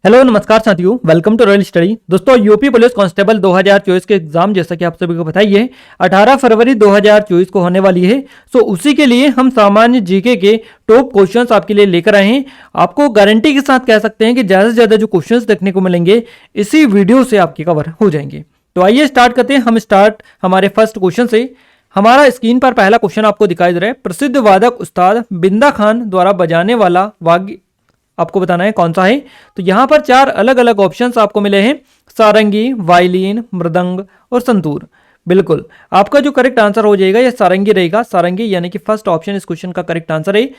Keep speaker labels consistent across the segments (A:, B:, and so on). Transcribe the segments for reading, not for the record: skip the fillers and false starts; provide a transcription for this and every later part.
A: Hello नमस्कार साथियों, welcome to royal study. दोस्तों, यूपी पुलिस कांस्टेबल 2024 के एग्जाम जैसा कि आप सभी को बताइए 18 फरवरी 2024 को होने वाली है। सो उसी के लिए हम सामान्य जीके के टॉप क्वेश्चंस आपके लिए लेकर आए हैं। आपको गारंटी के साथ कह सकते हैं कि ज़्यादा से ज़्यादा जो क्वेश्चंस देखने को मिलेंगे इसी वीडियो से आपके कवर हो जाएंगे। तो आइए स्टार्ट करते हैं। हम स्टार्ट हमारे फर्स्ट क्वेश्चन से। हमारा स्क्रीन पर पहला क्वेश्चन आपको दिखाई दे रहा है। प्रसिद्ध वादक उस्ताद बिंदा खान द्वारा बजाने वाला वाद्य आपको बताना है कौन सा है। तो यहाँ पर चार अलग अलग ऑप्शंस आपको मिले हैं, सारंगी, वायलिन, मृदंग और संतूर। बिल्कुल आपका जो करेक्ट आंसर हो जाएगा यह सारंगी रहेगा। सारंगी यानी कि फर्स्ट ऑप्शन इस क्वेश्चन का करेक्ट आंसर है।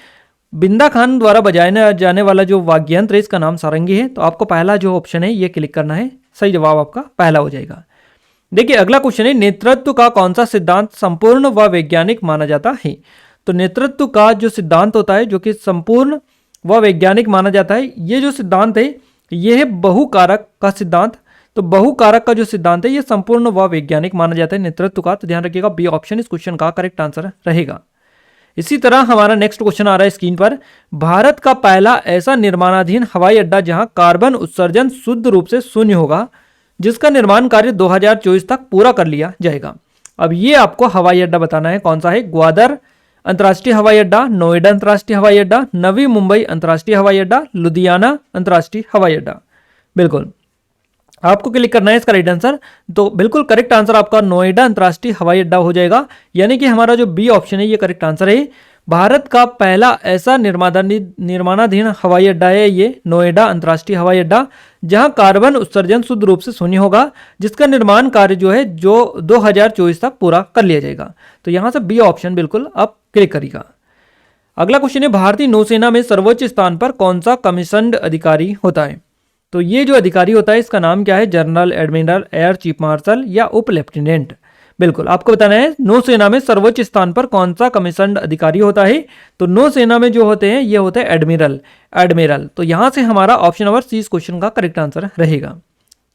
A: बिंदा खान द्वारा बजाया जाने वाला जो वाद्य यंत्र है इसका नाम सारंगी है। तो आपको पहला जो ऑप्शन है ये क्लिक करना है। सही जवाब आपका पहला हो जाएगा। देखिए अगला क्वेश्चन है, नेतृत्व का कौन सा सिद्धांत संपूर्ण व वैज्ञानिक माना जाता है। तो नेतृत्व का जो सिद्धांत होता है जो कि संपूर्ण वह वैज्ञानिक माना जाता है, ये जो सिद्धांत है ये है बहुकारक का सिद्धांत। तो बहुकारक का जो सिद्धांत है ये संपूर्ण व वैज्ञानिक माना जाता है नेतृत्व का। तो ध्यान रखिएगा बी ऑप्शन इस क्वेश्चन का करेक्ट आंसर रहेगा। इसी तरह हमारा नेक्स्ट क्वेश्चन आ रहा है स्क्रीन पर। भारत का पहला ऐसा निर्माणाधीन हवाई अड्डा जहां कार्बन उत्सर्जन शुद्ध रूप से शून्य होगा, जिसका निर्माण कार्य 2024 तक पूरा कर लिया जाएगा। अब ये आपको हवाई अड्डा बताना है कौन सा है। ग्वादर अंतर्राष्ट्रीय हवाई अड्डा, नोएडा अंतर्राष्ट्रीय हवाई अड्डा, नवी मुंबई अंतर्राष्ट्रीय हवाई अड्डा, लुधियाना अंतर्राष्ट्रीय हवाई अड्डा। बिल्कुल आपको क्लिक करना है इसका राइट आंसर। तो बिल्कुल करेक्ट आंसर आपका नोएडा अंतर्राष्ट्रीय हवाई अड्डा हो जाएगा। यानी कि हमारा जो बी ऑप्शन है ये करेक्ट आंसर है। भारत का पहला ऐसा निर्माणाधीन हवाई अड्डा है ये नोएडा अंतर्राष्ट्रीय हवाई अड्डा, जहां कार्बन उत्सर्जन शुद्ध रूप से शून्य होगा, जिसका निर्माण कार्य जो है जो 2024 तक पूरा कर लिया जाएगा। तो यहां से बी ऑप्शन बिल्कुल आप क्लिक करिएगा। अगला क्वेश्चन है, भारतीय नौसेना में सर्वोच्च स्थान पर कौन सा कमीशन्ड अधिकारी होता है। तो ये जो अधिकारी होता है इसका नाम क्या है। General, admiral, air chief marshal या उप लेफ्टिनेंट। बिल्कुल आपको बताना है नौसेना में सर्वोच्च स्थान पर कौन सा कमीशन्ड अधिकारी होता है। तो नौसेना में जो होते हैं ये होते हैं एडमिरल। तो यहां से हमारा ऑप्शन नंबर सी इस क्वेश्चन का करेक्ट आंसर रहेगा।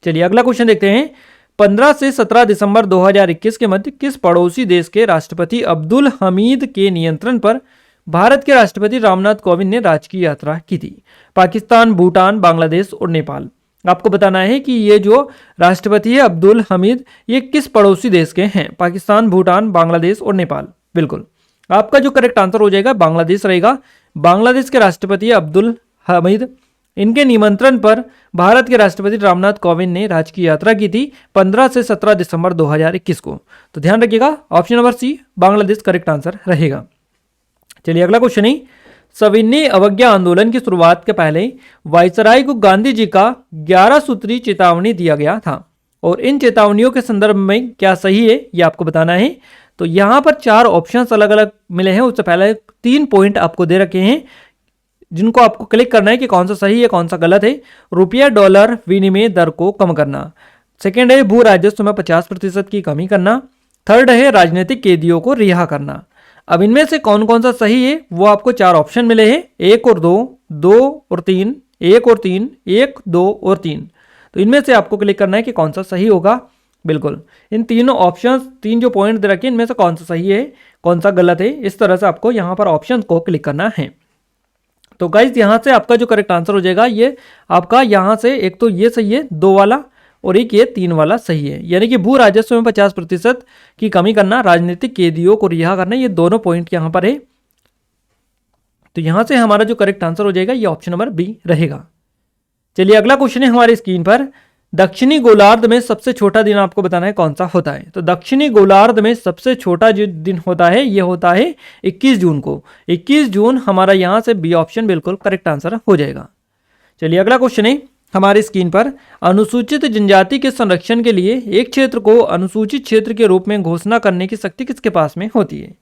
A: चलिए अगला क्वेश्चन देखते हैं। 15 से 17 दिसंबर 2021 के मध्य किस पड़ोसी देश के राष्ट्रपति अब्दुल हमीद के नियंत्रण पर भारत के राष्ट्रपति रामनाथ कोविंद ने राजकीय यात्रा की थी। पाकिस्तान, भूटान, बांग्लादेश और नेपाल। आपको बताना है कि ये जो राष्ट्रपति है अब्दुल हमीद ये किस पड़ोसी देश के हैं। पाकिस्तान, भूटान, बांग्लादेश और नेपाल। बिल्कुल आपका जो करेक्ट आंसर हो जाएगा बांग्लादेश रहेगा। बांग्लादेश के राष्ट्रपति अब्दुल हमीद, इनके निमंत्रण पर भारत के राष्ट्रपति रामनाथ कोविंद ने राजकीय यात्रा की थी 15 से 17 दिसंबर 2021 को। तो ध्यान रखिएगा option number C Bangladesh correct answer रहेगा। चलिए अगला क्वेश्चन है, सविनय अवज्ञा आंदोलन की शुरुआत के पहले वायसराय को गांधी जी का 11 सूत्री चेतावनी दिया गया था और इन चेतावनियों के संदर्भ में क्या सही है ये आपको बताना है। तो यहाँ पर चार ऑप्शंस अलग अलग मिले हैं। उससे पहले 3 पॉइंट आपको दे रखे हैं जिनको आपको क्लिक करना है कि कौन सा सही है कौन सा गलत है। रुपया डॉलर विनिमय दर को कम करना। सेकेंड है भू राजस्व में 50% की कमी करना। थर्ड है राजनीतिक कैदियों को रिहा करना। अब इनमें से कौन कौन सा सही है वो आपको चार ऑप्शन मिले हैं, 1 और 2, 2 और 3, 1 और 3, 1, 2 और 3। तो इनमें से आपको क्लिक करना है कि कौन सा सही होगा। बिल्कुल इन तीनों ऑप्शंस, 3 जो पॉइंट दे रखे हैं इनमें से कौन सा सही है कौन सा गलत है, इस तरह से आपको यहाँ पर ऑप्शन को क्लिक करना है। तो गाइज यहाँ से आपका जो करेक्ट आंसर हो जाएगा ये आपका यहाँ से एक तो ये सही है 2 वाला और एक ये 3 वाला सही है। यानी कि भू राजस्व में 50% की कमी करना, राजनीतिक कैदियों को रिहा करना, ये दोनों पॉइंट यहाँ पर है। तो यहाँ से हमारा जो करेक्ट आंसर हो जाएगा ये ऑप्शन नंबर बी रहेगा। चलिए अगला क्वेश्चन है हमारी स्क्रीन पर। दक्षिणी गोलार्ध में सबसे छोटा दिन आपको बताना है कौन सा होता है। तो दक्षिणी गोलार्ध में सबसे छोटा जो दिन होता है ये होता है 21 जून को। 21 जून हमारा यहाँ से बी ऑप्शन बिल्कुल करेक्ट आंसर हो जाएगा। चलिए अगला क्वेश्चन है हमारी स्क्रीन पर। अनुसूचित जनजाति के संरक्षण के लिए एक क्षेत्र को अनुसूचित क्षेत्र के रूप में घोषणा करने की शक्ति किसके पास में होती है।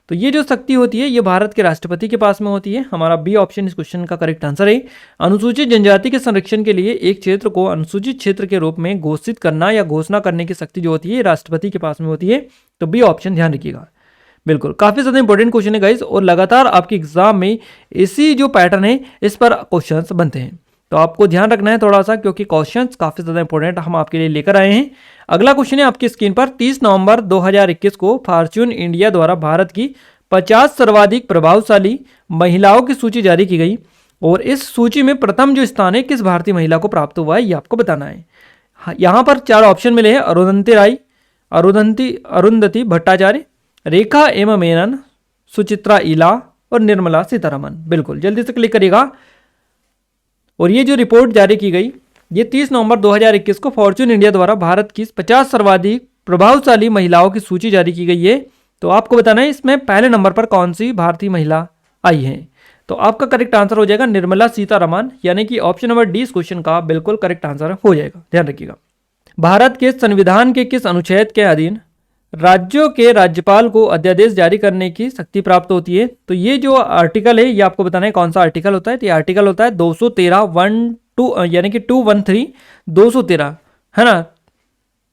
A: तो ये जो शक्ति होती है ये भारत के राष्ट्रपति के पास में होती है। हमारा बी ऑप्शन इस क्वेश्चन का करेक्ट आंसर है। अनुसूचित जनजाति के संरक्षण के लिए एक क्षेत्र को अनुसूचित क्षेत्र के रूप में घोषित करना या घोषणा करने की शक्ति जो होती है राष्ट्रपति के पास में होती है। तो बी ऑप्शन ध्यान रखिएगा। बिल्कुल काफ़ी ज़्यादा इंपॉर्टेंट क्वेश्चन है गाइस और लगातार आपके एग्जाम में इसी जो पैटर्न है इस पर क्वेश्चंस बनते हैं। तो आपको ध्यान रखना है थोड़ा सा क्योंकि क्वेश्चंस काफ़ी ज़्यादा इंपॉर्टेंट हम आपके लिए लेकर आए हैं। अगला क्वेश्चन है आपकी स्क्रीन पर। 30 नवंबर 2021 को फॉर्च्यून इंडिया द्वारा भारत की 50 सर्वाधिक प्रभावशाली महिलाओं की सूची जारी की गई। और इस सूची में प्रथम जो स्थान है किस भारतीय महिला को प्राप्त हुआ है ये आपको बताना है। यहाँ पर 4 ऑप्शन मिले हैं, अरुंधति राय, अरुंधति भट्टाचार्य, रेखा एम मेनन, सुचित्रा इला और निर्मला सीतारमन। बिल्कुल जल्दी से क्लिक करिएगा। और ये जो रिपोर्ट जारी की गई ये 30 नवंबर 2021 को फॉर्च्यून इंडिया द्वारा भारत की 50 सर्वाधिक प्रभावशाली महिलाओं की सूची जारी की गई है। तो आपको बताना है इसमें पहले नंबर पर कौन सी भारतीय महिला आई है। तो आपका करेक्ट आंसर हो जाएगा निर्मला सीतारमन, यानी कि ऑप्शन नंबर डी इस क्वेश्चन का बिल्कुल करेक्ट आंसर हो जाएगा। ध्यान रखिएगा। भारत के संविधान के किस अनुच्छेद के अधीन राज्यों के राज्यपाल को अध्यादेश जारी करने की शक्ति प्राप्त होती है। तो ये जो आर्टिकल है ये आपको बताना है कौन सा आर्टिकल होता है। तो ये आर्टिकल होता है 213 यानी कि 213 213 है ना,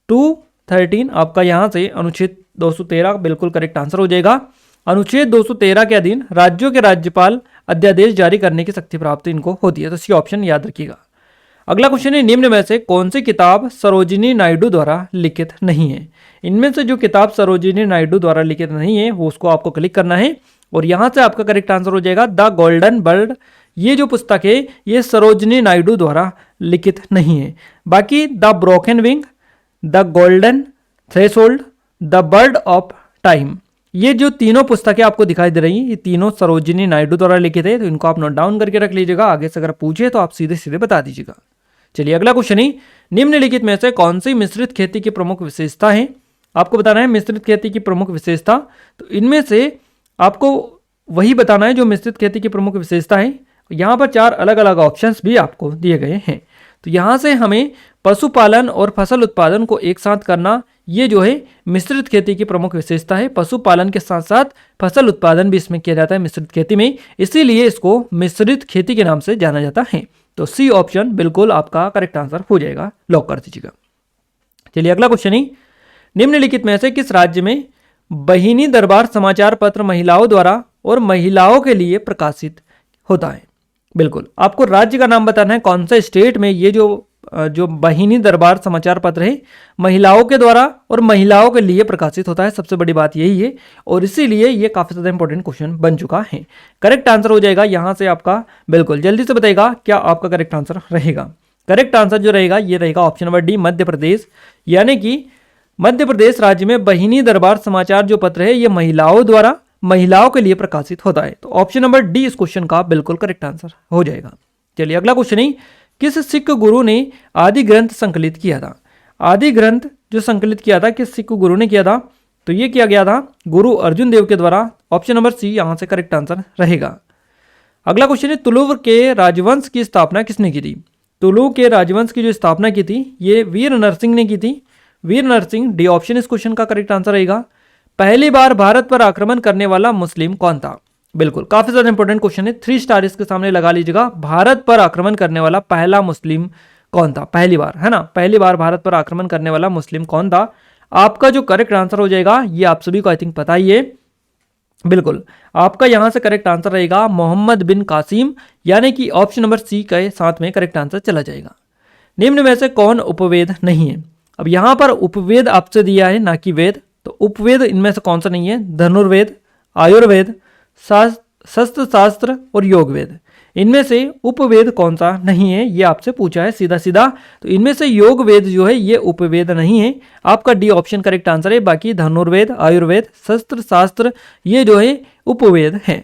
A: 213 आपका यहाँ से अनुच्छेद 213 बिल्कुल करेक्ट आंसर हो जाएगा। अनुच्छेद 213 के अधीन राज्यों के राज्यपाल अध्यादेश जारी करने की शक्ति प्राप्त इनको होती है। तो सी ऑप्शन याद रखिएगा। अगला क्वेश्चन है, निम्न में से कौन सी किताब सरोजिनी नायडू द्वारा लिखित नहीं है। इनमें से जो किताब सरोजिनी नायडू द्वारा लिखित नहीं है वो उसको आपको क्लिक करना है और यहां से आपका करेक्ट आंसर हो जाएगा द गोल्डन बर्ड। ये जो पुस्तक है ये सरोजिनी नायडू द्वारा लिखित नहीं है। बाकी the broken wing, the golden threshold, the bird of time, ये जो तीनों पुस्तकें आपको दिखाई दे रही हैं ये तीनों सरोजिनी नायडू द्वारा लिखित है। तो इनको आप नोट डाउन करके रख लीजिएगा, आगे से अगर पूछे तो आप सीधे सीधे बता दीजिएगा। चलिए अगला क्वेश्चन ही, निम्नलिखित में से कौन सी मिश्रित खेती की प्रमुख विशेषता है। आपको बताना है मिश्रित खेती की प्रमुख विशेषता। तो इनमें से आपको वही बताना है जो मिश्रित खेती की प्रमुख विशेषता है। यहाँ पर 4 अलग अलग ऑप्शंस भी आपको दिए गए हैं। तो यहाँ से हमें पशुपालन और फसल उत्पादन को एक साथ करना ये जो है मिश्रित खेती की प्रमुख विशेषता है। पशुपालन के साथ साथ फसल उत्पादन भी इसमें किया जाता है मिश्रित खेती में, इसीलिए इसको मिश्रित खेती के नाम से जाना जाता है। तो सी ऑप्शन बिल्कुल आपका करेक्ट आंसर हो जाएगा, लॉक कर दीजिएगा। चलिए अगला क्वेश्चन ही, निम्नलिखित में से किस राज्य में बहिनी दरबार समाचार पत्र महिलाओं द्वारा और महिलाओं के लिए प्रकाशित होता है। बिल्कुल आपको राज्य का नाम बताना है, कौन सा स्टेट में ये जो बहिनी दरबार समाचार पत्र है महिलाओं के द्वारा और महिलाओं के लिए प्रकाशित होता है। सबसे बड़ी बात यही है और इसीलिए ये काफी ज्यादा इंपॉर्टेंट क्वेश्चन बन चुका है। करेक्ट आंसर हो जाएगा यहां से आपका, बिल्कुल जल्दी से बताइएगा क्या आपका करेक्ट आंसर रहेगा। करेक्ट आंसर जो रहेगा ये रहेगा option number D Madhya Pradesh, यानी कि मध्य प्रदेश राज्य में बहिनी दरबार समाचार जो पत्र है ये महिलाओं द्वारा महिलाओं के लिए प्रकाशित होता है। तो ऑप्शन नंबर डी इस क्वेश्चन का बिल्कुल करेक्ट आंसर हो जाएगा। चलिए अगला क्वेश्चन ही, किस सिख गुरु ने आदि ग्रंथ संकलित किया था। आदि ग्रंथ जो संकलित किया था किस सिख गुरु ने किया था। तो ये किया गया था गुरु अर्जुन देव के द्वारा। ऑप्शन नंबर सी यहां से करेक्ट आंसर रहेगा। अगला क्वेश्चन है, तुलुव के राजवंश की स्थापना किसने की थी। तुलुव के राजवंश की जो स्थापना की थी ये वीर नरसिंह ने की थी। वीर नरसिंह, डी ऑप्शन इस क्वेश्चन का करेक्ट आंसर रहेगा। पहली बार भारत पर आक्रमण करने वाला मुस्लिम कौन था। बिल्कुल काफी ज्यादा इंपॉर्टेंट क्वेश्चन है, 3 स्टार इसके सामने लगा लीजिएगा। भारत पर आक्रमण करने वाला पहला मुस्लिम कौन था, पहली बार है ना, पहली बार भारत पर आक्रमण करने वाला मुस्लिम कौन था। आपका जो करेक्ट आंसर हो जाएगा ये आप सभी को आई थिंक पता ही है। बिल्कुल आपका यहां से करेक्ट आंसर रहेगा मोहम्मद बिन कासिम, यानी कि ऑप्शन नंबर सी के साथ में करेक्ट आंसर चला जाएगा। निम्न में से कौन उपवेद नहीं है। अब यहां पर उपवेद आपसे दिया है ना कि वेद, तो उपवेद इनमें से कौन सा नहीं है। धनुर्वेद, आयुर्वेद, शस्त्र शास्त्र और योग वेद, इनमें से उपवेद कौन सा नहीं है ये आपसे पूछा है सीधा सीधा। तो इनमें से योग वेद जो है ये उपवेद नहीं है। आपका डी ऑप्शन करेक्ट आंसर है। बाकी धनुर्वेद, आयुर्वेद, शस्त्र शास्त्र ये जो है उपवेद है।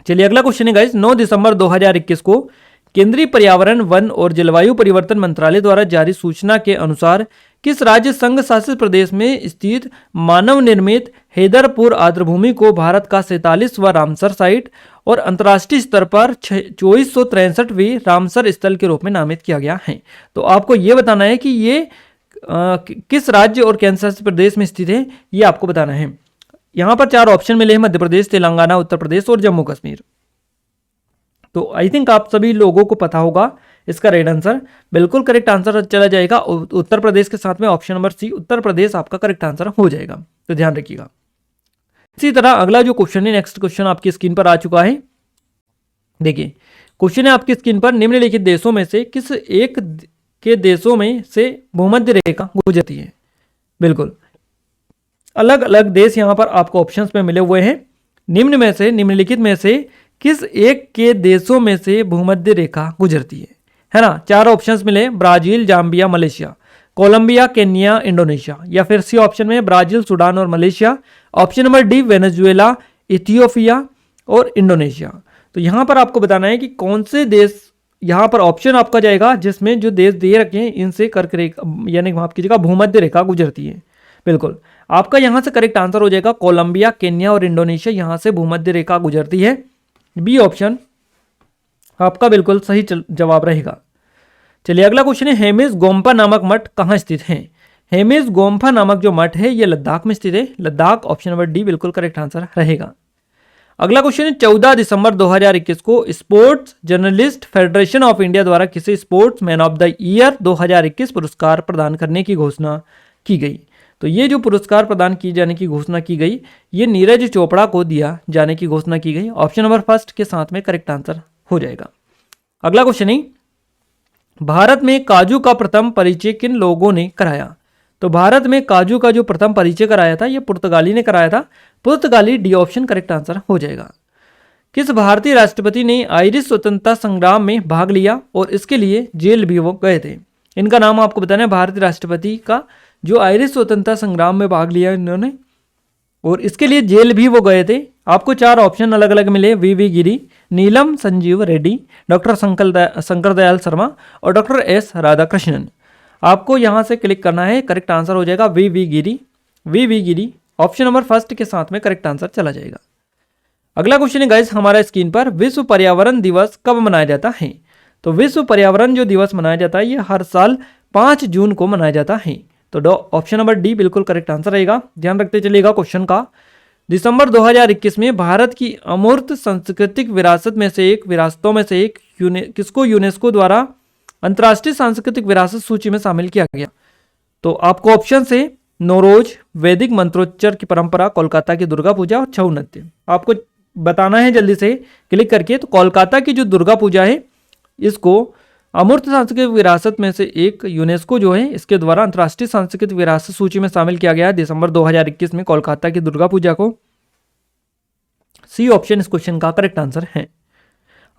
A: चलिए अगला क्वेश्चन है गाइस, 9 दिसंबर 2021 को केंद्रीय पर्यावरण वन और जलवायु परिवर्तन मंत्रालय द्वारा जारी सूचना के अनुसार किस राज्य संघ शासित प्रदेश में स्थित मानव निर्मित हैदरपुर आर्द्रभूमि को भारत का 47वां रामसर साइट और अंतर्राष्ट्रीय स्तर पर 2463वीं रामसर स्थल के रूप में नामित किया गया है। तो आपको यह बताना है कि ये किस राज्य और केंद्र शासित प्रदेश में स्थित है ये आपको बताना है। यहाँ पर 4 ऑप्शन मिले हैं, मध्य प्रदेश, तेलंगाना, उत्तर प्रदेश और जम्मू कश्मीर। तो आई थिंक आप सभी लोगों को पता होगा इसका राइट आंसर, बिल्कुल करेक्ट आंसर चला जाएगा उत्तर प्रदेश के साथ में ऑप्शन नंबर सी, उत्तर प्रदेश आपका करेक्ट आंसर हो जाएगा। तो ध्यान रखिएगा। इसी तरह अगला जो क्वेश्चन है, नेक्स्ट क्वेश्चन आपकी स्क्रीन पर आ चुका है। देखिए क्वेश्चन है आपकी स्क्रीन पर, निम्नलिखित देशों में से किस एक के देशों में से भूमध्य रेखा गुजरती है। बिल्कुल अलग अलग देश यहाँ पर आपको ऑप्शंस में मिले हुए हैं। निम्नलिखित में से किस एक के देशों में से भूमध्य रेखा गुजरती है ना। चार ऑप्शंस मिले, Brazil, Zambia, Malaysia, Colombia, Kenya, Indonesia, या फिर सी ऑप्शन में ब्राजील, सूडान और Malaysia. Option number D Venezuela, Ethiopia और इंडोनेशिया। तो यहां पर आपको बताना है कि कौन से देश, यहां पर ऑप्शन आपका जाएगा जिसमें जो देश दिए रखे हैं इनसे कर्क रेखा यानी माफ कीजिएगा भूमध्य रेखा गुजरती है। बिल्कुल आपका यहां से करेक्ट आंसर हो जाएगा कोलंबिया, केन्या और इंडोनेशिया, यहां से भूमध्य रेखा गुजरती है। बी ऑप्शन आपका बिल्कुल सही जवाब रहेगा। चलिए अगला क्वेश्चन है, हेमिस गोम्पा नामक मठ कहाँ स्थित है। हेमिस गोम्पा नामक जो मठ है ये लद्दाख में स्थित है, लद्दाख। ऑप्शन नंबर डी बिल्कुल करेक्ट आंसर रहेगा। अगला क्वेश्चन है, 14 दिसंबर 2021 को sports journalist federation of India द्वारा किसे sports man of the year 2021 पुरस्कार प्रदान करने की घोषणा की गई। तो ये जो पुरस्कार प्रदान किए जाने की घोषणा की गई, ये नीरज चोपड़ा को दिया जाने की घोषणा की गई। ऑप्शन नंबर फर्स्ट के साथ में करेक्ट आंसर हो जाएगा। अगला क्वेश्चन है, भारत में काजू का प्रथम परिचय किन लोगों ने कराया। तो भारत में काजू का जो प्रथम परिचय कराया था ये पुर्तगाली ने कराया था, पुर्तगाली। डी ऑप्शन करेक्ट आंसर हो जाएगा। किस भारतीय राष्ट्रपति ने आयरिश स्वतंत्रता संग्राम में भाग लिया और इसके लिए जेल भी वो गए थे। इनका नाम आपको बताना है, भारतीय राष्ट्रपति का जो आयरिश स्वतंत्रता संग्राम में भाग लिया इन्होंने और इसके लिए जेल भी वो गए थे। आपको चार ऑप्शन अलग अलग मिले, वी गिरी, नीलम संजीव रेड्डी, डॉक्टर शंकर दयाल शर्मा और डॉक्टर एस राधाकृष्णन। आपको यहां से क्लिक करना है, करेक्ट आंसर हो जाएगा V V Giri. Option number first के साथ में करेक्ट आंसर चला जाएगा। अगला क्वेश्चन है गाइस हमारा स्क्रीन पर, विश्व पर्यावरण दिवस कब मनाया जाता है। तो विश्व पर्यावरण जो दिवस मनाया जाता है ये हर साल 5 जून को मनाया जाता है। तो ऑप्शन नंबर डी बिल्कुल करेक्ट आंसर रहेगा। ध्यान रखते चलिएगा क्वेश्चन का। दिसंबर 2021 में भारत की अमूर्त सांस्कृतिक विरासतों में से एक किसको यूनेस्को द्वारा अंतर्राष्ट्रीय सांस्कृतिक विरासत सूची में शामिल किया गया। तो आपको ऑप्शन से नौरोज, वैदिक मंत्रोच्चार की परंपरा, कोलकाता की दुर्गा पूजा और छऊ नृत्य। आपको बताना है जल्दी से क्लिक करके। तो कोलकाता की जो दुर्गा पूजा है इसको अमूर्त सांस्कृतिक विरासत में से एक यूनेस्को जो है इसके द्वारा अंतर्राष्ट्रीय सांस्कृतिक विरासत सूची में शामिल किया गया दिसंबर 2021 में कोलकाता की दुर्गा पूजा को। सी ऑप्शन इस क्वेश्चन का करेक्ट आंसर है।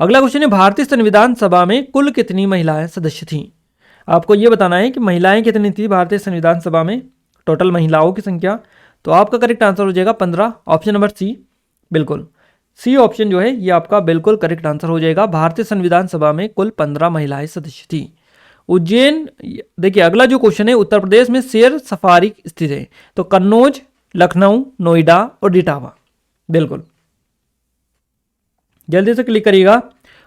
A: अगला क्वेश्चन है, भारतीय संविधान सभा में कुल कितनी महिलाएं सदस्य थीं। आपको यह बताना है कि महिलाएं कितनी थी भारतीय संविधान सभा में, टोटल महिलाओं की संख्या। तो आपका करेक्ट आंसर हो जाएगा 15। ऑप्शन नंबर सी बिल्कुल, सी ऑप्शन जो है ये आपका बिल्कुल करेक्ट आंसर हो जाएगा। भारतीय संविधान सभा में कुल 15 महिलाएं सदस्य थी। उज्जैन, देखिए अगला जो क्वेश्चन है, उत्तर प्रदेश में शेर सफारी स्थित है। तो कन्नौज, लखनऊ, नोएडा और इटावा। बिल्कुल जल्दी से क्लिक करिएगा।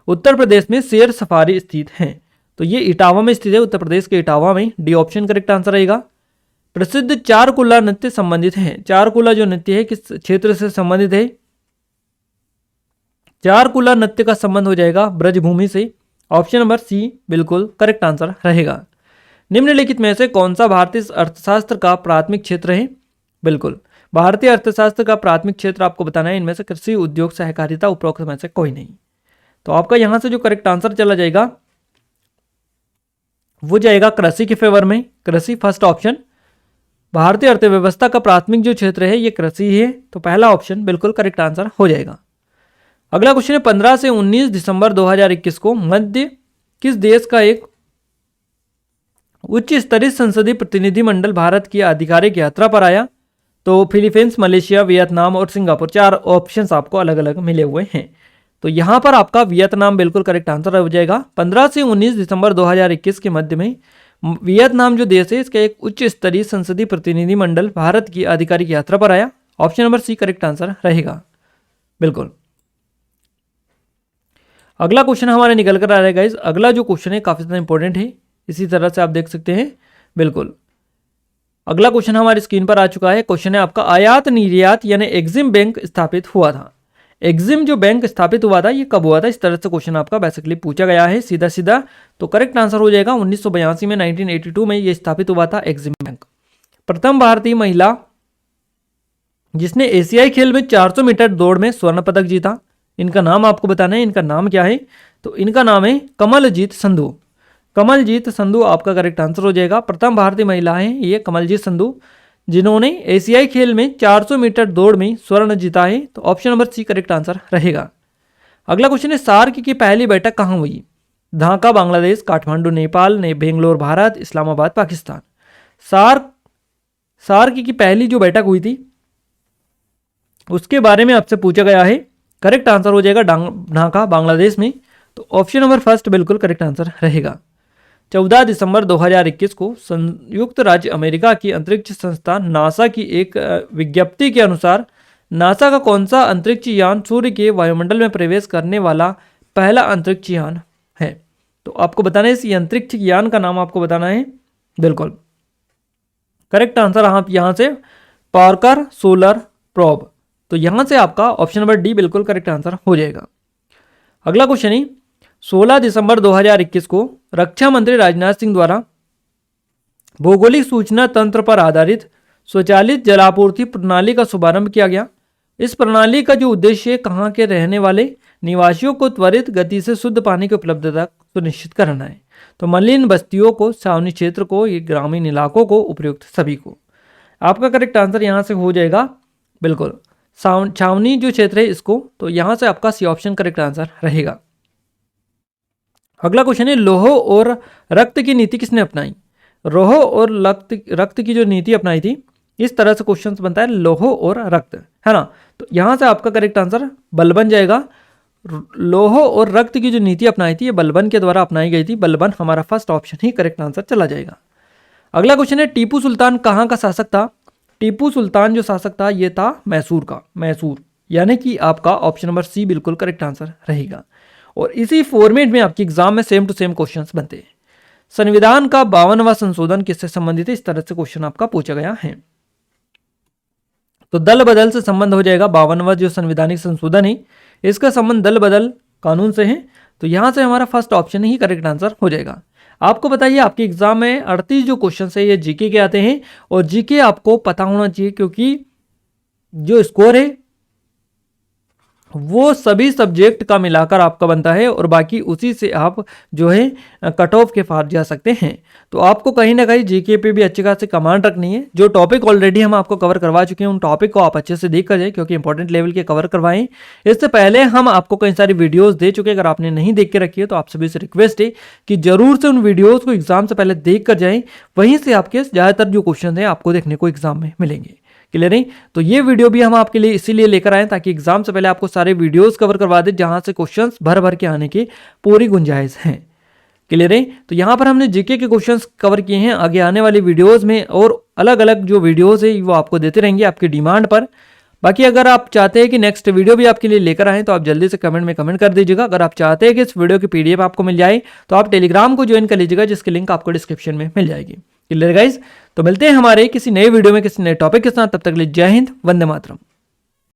A: उत्तर प्रदेश में शेर सफारी स्थित है, तो ये इटावा में स्थित है, उत्तर प्रदेश के इटावा में। डी ऑप्शन करेक्ट आंसर रहेगा। प्रसिद्ध चारकुला नृत्य संबंधित है। चारकुला जो नृत्य है किस क्षेत्र से संबंधित है। चारकुला नृत्य का संबंध हो जाएगा ब्रजभूमि से। ऑप्शन नंबर सी बिल्कुल करेक्ट आंसर रहेगा। निम्नलिखित में से कौन सा भारतीय अर्थशास्त्र का प्राथमिक क्षेत्र है। बिल्कुल भारतीय अर्थशास्त्र का प्राथमिक क्षेत्र आपको बताना है, इनमें से कृषि, उद्योग, सहकारिता, उपरोक्त में से कोई नहीं। तो आपका यहां से जो करेक्ट आंसर चला जाएगा वो जाएगा कृषि के फेवर में। कृषि फर्स्ट ऑप्शन। भारतीय अर्थव्यवस्था का प्राथमिक जो क्षेत्र है ये कृषि है, तो पहला ऑप्शन बिल्कुल करेक्ट आंसर हो जाएगा। अगला क्वेश्चन है, 15 से 19 दिसंबर 2021 को मध्य किस देश का एक उच्च स्तरीय संसदीय प्रतिनिधिमंडल भारत की आधिकारिक यात्रा पर आया। तो फिलीपींस, मलेशिया, वियतनाम और सिंगापुर। चार ऑप्शंस आपको अलग अलग मिले हुए हैं। तो यहां पर आपका वियतनाम बिल्कुल करेक्ट आंसर हो जाएगा। 15 से 19 दिसंबर 2021 के मध्य में वियतनाम जो देश है इसका एक उच्च स्तरीय संसदीय प्रतिनिधिमंडल भारत की आधिकारिक यात्रा पर आया। Option number C correct answer रहेगा। बिल्कुल अगला क्वेश्चन हमारे निकल कर आ रहा है गाइस। अगला जो क्वेश्चन है काफी ज्यादा इंपॉर्टेंट है, इसी तरह से आप देख सकते हैं। बिल्कुल अगला क्वेश्चन हमारी स्क्रीन पर आ चुका है। क्वेश्चन है आपका, आयात निर्यात यानी एग्जिम बैंक स्थापित हुआ था। एग्जिम जो बैंक स्थापित हुआ था ये कब हुआ था, इस तरह से क्वेश्चन आपका बेसिकली पूछा गया है सीधा सीधा। तो करेक्ट आंसर हो जाएगा 1982 में, 1982 में ये स्थापित हुआ था एग्जिम बैंक। प्रथम भारतीय महिला जिसने एशियाई खेल में 400 मीटर दौड़ में स्वर्ण पदक जीता, इनका नाम आपको बताना है। इनका नाम क्या है, तो इनका नाम है कमलजीत संधू। कमलजीत संधू आपका करेक्ट आंसर हो जाएगा। प्रथम भारतीय महिला है ये कमलजीत संधू, जिन्होंने एशियाई खेल में 400 मीटर दौड़ में स्वर्ण जीता है। तो option number C correct answer रहेगा। अगला क्वेश्चन है सार्क की पहली बैठक कहाँ हुई? ढाका बांग्लादेश, काठमांडू नेपाल, ने बेंगलोर भारत, इस्लामाबाद पाकिस्तान। सार्क की पहली जो बैठक हुई थी उसके बारे में आपसे पूछा गया है। करेक्ट आंसर हो जाएगा ढाका बांग्लादेश में। तो ऑप्शन नंबर फर्स्ट बिल्कुल करेक्ट आंसर रहेगा। 14 दिसंबर 2021 को संयुक्त राज्य अमेरिका की अंतरिक्ष संस्थान नासा की एक विज्ञप्ति के अनुसार नासा का कौन सा अंतरिक्ष यान सूर्य के वायुमंडल में प्रवेश करने वाला पहला अंतरिक्ष यान है? तो आपको बताना है इस अंतरिक्ष यान का नाम आपको बताना है। बिल्कुल करेक्ट आंसर आप यहां से पार्कर सोलर प्रोब। तो यहां से आपका ऑप्शन नंबर डी बिल्कुल करेक्ट आंसर हो जाएगा। अगला क्वेश्चन है 16 दिसंबर 2021 को रक्षा मंत्री राजनाथ सिंह द्वारा भौगोलिक सूचना तंत्र पर आधारित स्वचालित जलापूर्ति प्रणाली का शुभारंभ किया गया। इस प्रणाली का जो उद्देश्य कहां के रहने वाले निवासियों को त्वरित गति से शुद्ध पानी की उपलब्धता सुनिश्चित करना है। तो मलिन बस्तियों को, छावनी क्षेत्र को, ये ग्रामीण इलाकों को, उपयुक्त सभी को। आपका करेक्ट आंसर यहां से हो जाएगा बिल्कुल छावनी जो क्षेत्र है इसको। तो यहां से आपका सी ऑप्शन करेक्ट आंसर रहेगा। अगला क्वेश्चन है लौह और रक्त की नीति किसने अपनाई? लौह और रक्त की जो नीति अपनाई थी, इस तरह से क्वेश्चन बनता है लौह और रक्त, है ना। तो यहां से आपका करेक्ट आंसर बलबन जाएगा। लौह और रक्त की जो नीति अपनाई थी ये बलबन के द्वारा अपनाई गई थी। बलबन हमारा फर्स्ट ऑप्शन ही करेक्ट आंसर चला जाएगा। अगला क्वेश्चन है टीपू सुल्तान कहाँ का शासक था? टीपू सुल्तान जो शासक था ये था मैसूर का, मैसूर, यानी कि आपका ऑप्शन नंबर सी बिल्कुल करेक्ट आंसर रहेगा। और इसी फॉर्मेट में आपके एग्जाम में सेम टू सेम क्वेश्चंस बनते हैं। संविधान का 52वां संशोधन किससे संबंधित है? इस तरह से क्वेश्चन आपका पूछा गया है। तो दल बदल से संबंध हो जाएगा। 52वां जो संवैधानिक संशोधन है इसका संबंध दल बदल कानून से है। तो यहां से हमारा फर्स्ट ऑप्शन ही करेक्ट आंसर हो जाएगा। आपको बताइए आपके एग्जाम में 38 जो क्वेश्चन है ये जीके के आते हैं और जीके आपको पता होना चाहिए क्योंकि जो स्कोर है वो सभी सब्जेक्ट का मिलाकर आपका बनता है और बाकी उसी से आप जो है कट ऑफ के पार जा सकते हैं। तो आपको कहीं ना कहीं जीके पे भी अच्छी खासी कमांड रखनी है। जो टॉपिक ऑलरेडी हम आपको कवर करवा चुके हैं उन टॉपिक को आप अच्छे से देख कर जाए क्योंकि इंपॉर्टेंट लेवल के कवर करवाएं। इससे पहले हम आपको कई सारी वीडियोस दे चुके हैं, अगर आपने नहीं देख के रखी है तो आप सभी से रिक्वेस्ट है कि जरूर से उन वीडियोज़ को एग्जाम से पहले देख कर जाएँ। वहीं से आपके ज़्यादातर जो क्वेश्चन है आपको देखने को एग्जाम में मिलेंगे। क्लियर है? तो ये वीडियो भी हम आपके लिए इसीलिए लेकर आए ताकि एग्जाम से पहले आपको सारे वीडियोस कवर करवा दे जहां से क्वेश्चंस भर भर के आने की पूरी गुंजाइश है। क्लियर है? तो यहां पर हमने जीके के क्वेश्चंस कवर किए हैं। आगे आने वाली वीडियोस में और अलग अलग जो वीडियोस है वो आपको देते रहेंगे आपकी डिमांड पर। बाकी अगर आप चाहते हैं कि नेक्स्ट वीडियो भी आपके लिए लेकर आए तो आप जल्दी से कमेंट में कमेंट कर दीजिएगा। अगर आप चाहते हैं कि इस वीडियो की पीडीएफ आपको मिल जाए तो आप टेलीग्राम को ज्वाइन कर लीजिएगा जिसकी लिंक आपको डिस्क्रिप्शन में मिल जाएगी। Clear guys? तो मिलते हैं हमारे किसी नए वीडियो में किसी नए टॉपिक के साथ। तब तक के लिए जय हिंद, वंदे मातरम।